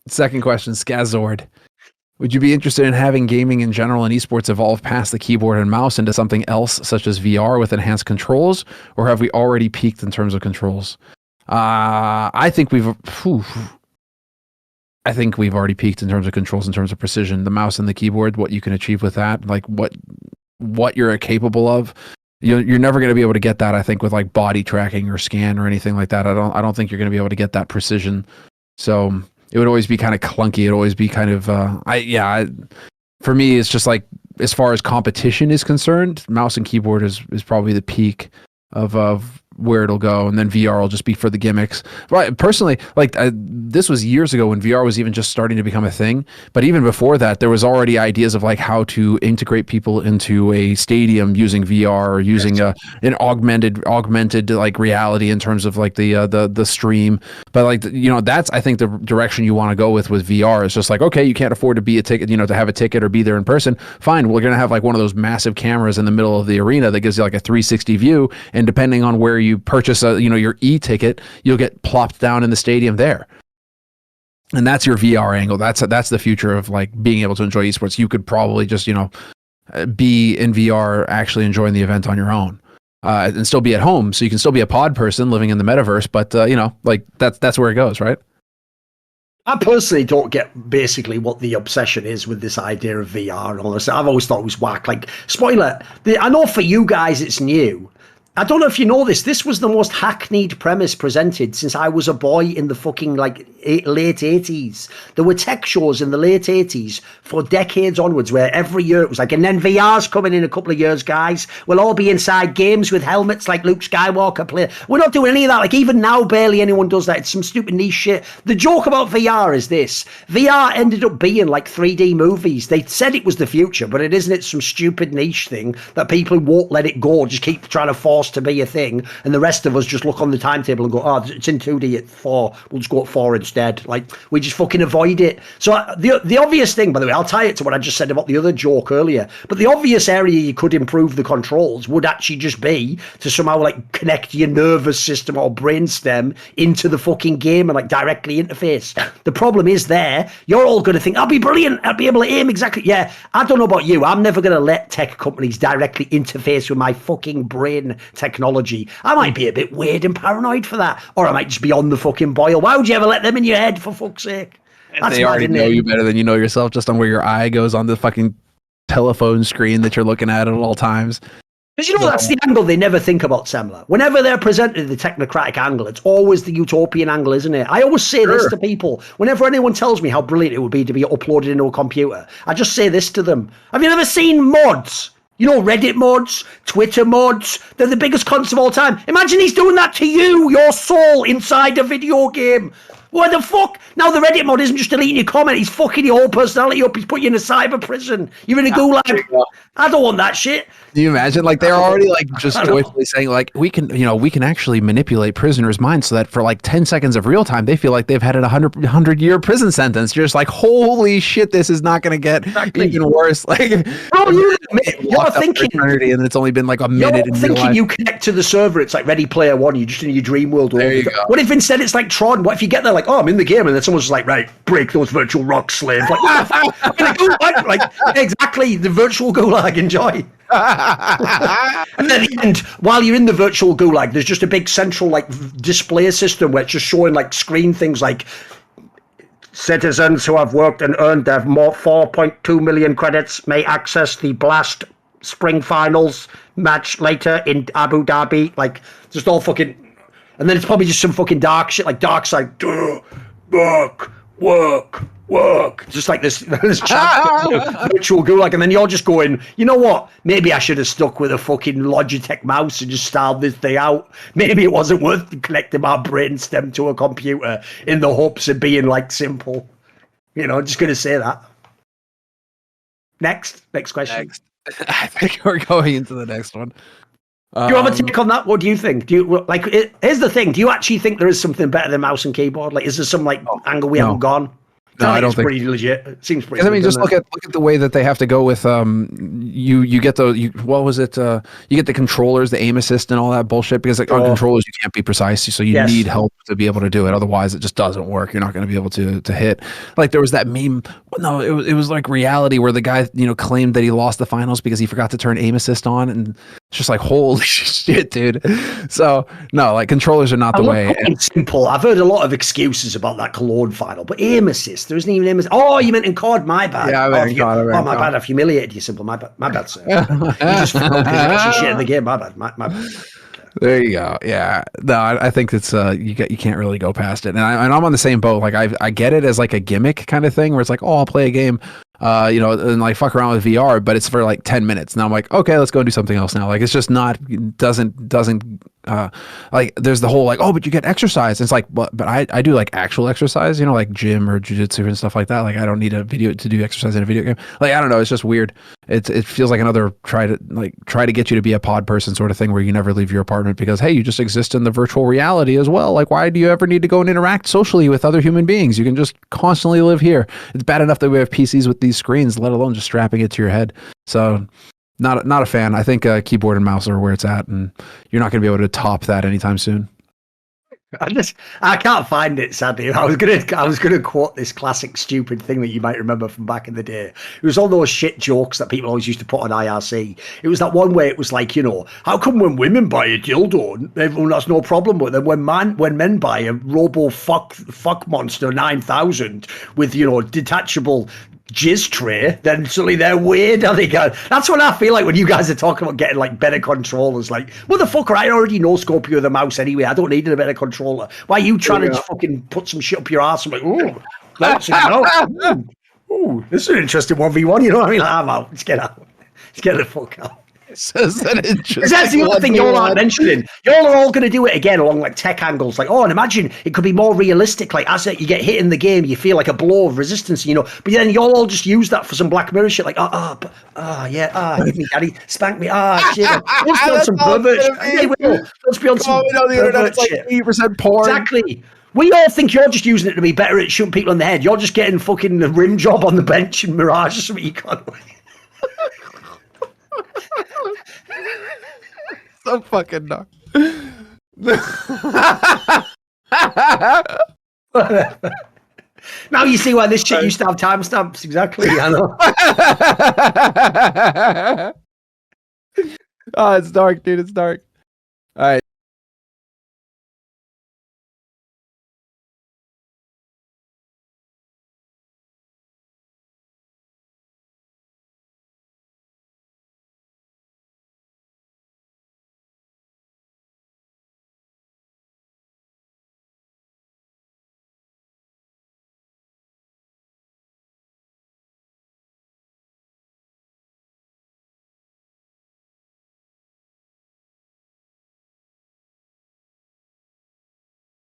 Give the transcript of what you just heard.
Second question, Skazord. Would you be interested in having gaming in general and esports evolve past the keyboard and mouse into something else, such as VR with enhanced controls, or have we already peaked in terms of controls? I think we've already peaked in terms of controls, in terms of precision. The mouse and the keyboard, what you can achieve with that, like what you're capable of. You're never going to be able to get that, I think, with like body tracking or scan or anything like that. I don't think you're going to be able to get that precision. So it would always be kind of clunky. It'd always be kind of, for me, it's just like, as far as competition is concerned, mouse and keyboard is probably the peak of where it'll go, and then VR will just be for the gimmicks. But personally, like this was years ago when VR was even just starting to become a thing. But even before that, there was already ideas of like how to integrate people into a stadium using VR or using an augmented like reality in terms of like the stream. But like that's, I think, the direction you want to go with VR. Is just like, okay, you can't afford to be a ticket, to have a ticket or be there in person. Fine, we're gonna have like one of those massive cameras in the middle of the arena that gives you like a 360 view, and depending on where you purchase your e-ticket, you'll get plopped down in the stadium there. And that's your VR angle. That's the future of like being able to enjoy esports. You could probably just, be in VR actually enjoying the event on your own. And still be at home. So you can still be a pod person living in the metaverse, but like that's where it goes, right? I personally don't get basically what the obsession is with this idea of VR and all this. I've always thought it was whack. Like, spoiler, I know for you guys it's new. I don't know if you know this. This was the most hackneyed premise presented since I was a boy in the fucking late 80s. There were tech shows in the late 80s for decades onwards where every year it was like, and then VR's coming in a couple of years, guys. We'll all be inside games with helmets like Luke Skywalker play. We're not doing any of that. Like, even now, barely anyone does that. It's some stupid niche shit. The joke about VR is this. VR ended up being like 3D movies. They said it was the future, but it isn't. It's some stupid niche thing that people won't let it go. Just keep trying to force to be a thing, and the rest of us just look on the timetable and go, oh, it's in 2D at 4, we'll just go at 4 instead. Like, we just fucking avoid it. So the obvious thing, by the way, I'll tie it to what I just said about the other joke earlier, but the obvious area you could improve the controls would actually just be to somehow like connect your nervous system or brainstem into the fucking game and like directly interface. The problem is you're all going to think, I'll be brilliant, I'll be able to aim exactly. Yeah, I don't know about you, I'm never going to let tech companies directly interface with my fucking brain technology. I might be a bit weird and paranoid for that, or I might just be on the fucking boil. Why would you ever let them in your head, for fuck's sake? They already know you better than you know yourself, just on where your eye goes on the fucking telephone screen that you're looking at all times. Because that's the angle they never think about, Semmler. Whenever they're presented the technocratic angle, it's always the utopian angle, isn't it? I always say this to people. Whenever anyone tells me how brilliant it would be to be uploaded into a computer, I just say this to them. Have you ever seen mods? Reddit mods, Twitter mods, they're the biggest cunts of all time. Imagine he's doing that to you, your soul, inside a video game. What the fuck? Now the Reddit mod isn't just deleting your comment, he's fucking your whole personality up, he's putting you in a cyber prison. You're in a gulag. I don't want that shit. Can you imagine? Like, they're already like just joyfully saying like, we can actually manipulate prisoners' minds so that for like 10 seconds of real time, they feel like they've had a 100-year prison sentence. You're just like, holy shit, this is not going to get even worse. Like, you're thinking, and it's only been like a minute. You're thinking you connect to the server, it's like Ready Player One, you're just in your dream world. There you go. What if instead it's like Tron? What if you get there like, oh, I'm in the game, and then someone's just like, right, break those virtual rocks, slave. Like, what the fuck? Like, exactly, the virtual gulag, enjoy. And at the end, while you're in the virtual gulag, there's just a big central like display system where it's just showing like screen things like citizens who have worked and earned their 4.2 million credits may access the Blast Spring Finals match later in Abu Dhabi. Like, just all fucking, and then it's probably just some fucking dark shit like Dark Side. Work. Just like this chat, virtual gulag, and then you're just going, you know what? Maybe I should have stuck with a fucking Logitech mouse and just starved this thing out. Maybe it wasn't worth connecting my brainstem to a computer in the hopes of being like simple. Just gonna say that. Next question. I think we're going into the next one. Do you have a take on that? What do you think? Here's the thing. Do you actually think there is something better than mouse and keyboard? Like, is there some angle we haven't gone? No, I don't think pretty legit. It seems pretty. I mean, just look at the way that they have to go with you get what was it? You get the controllers, the aim assist, and all that bullshit because like on controllers you can't be precise, so you need help to be able to do it. Otherwise, it just doesn't work. You're not going to be able to hit. Like there was that meme. No, it was like reality where the guy claimed that he lost the finals because he forgot to turn aim assist on, and it's just like holy shit, dude. So no, like controllers are not the way. It's simple. I've heard a lot of excuses about that Cologne final, but aim assist. There isn't even aim assist. Oh, you meant in COD? My bad. Yeah, I meant COD. My bad. I've humiliated you, simple. My bad, sir. You just forgot actually shit in the game. My bad. My bad. There you go. Yeah. No, I think it's you can't really go past it. And I'm on the same boat. Like I get it as like a gimmick kind of thing where it's like, oh, I'll play a game, and like fuck around with VR, but it's for like 10 minutes. Now I'm like, okay, let's go and do something else now. Like it's just doesn't like there's the whole like, oh, but you get exercise. And it's like, but I do like actual exercise, like gym or jiu-jitsu and stuff like that. Like I don't need a video to do exercise in a video game. Like I don't know, it's just weird. It feels like another try to get you to be a pod person sort of thing where you never leave your apartment because hey, you just exist in the virtual reality as well. Like why do you ever need to go and interact socially with other human beings? You can just constantly live here. It's bad enough that we have PCs with these screens, let alone just strapping it to your head. So not a fan. I think keyboard and mouse are where it's at, and you're not going to be able to top that anytime soon. I can't find it, sadly. I was gonna quote this classic stupid thing that you might remember from back in the day. It was all those shit jokes that people always used to put on IRC. It was that one where it was like, how come when women buy a dildo, everyone has no problem with it? When men buy a robo fuck monster 9000 with detachable jizz tray, then suddenly they're weird. I think that's what I feel like when you guys are talking about getting like better controllers. Like, motherfucker, I already know scope you with a mouse anyway. I don't need a better controller. Why are you trying to just fucking put some shit up your ass? I'm like, this is an interesting 1v1. You know what I mean? Like, I'm out. Let's get out. Let's get the fuck out. That's the other thing y'all aren't mentioning. Y'all are all going to do it again along like tech angles. Like, and imagine it could be more realistic. Like, as you get hit in the game, you feel like a blow of resistance, But then y'all all just use that for some Black Mirror shit. Like, hit me, daddy, spank me. Shit. Let's be on some pervert shit. Let's be on some pervert shit. 80% porn. Exactly. We all think you're just using it to be better at shooting people in the head. You're just getting fucking a rim job on the bench in Mirage or something. You can't. So fucking dark. Now you see why this shit used to have timestamps. Exactly. I know. Oh, it's dark, dude. It's dark.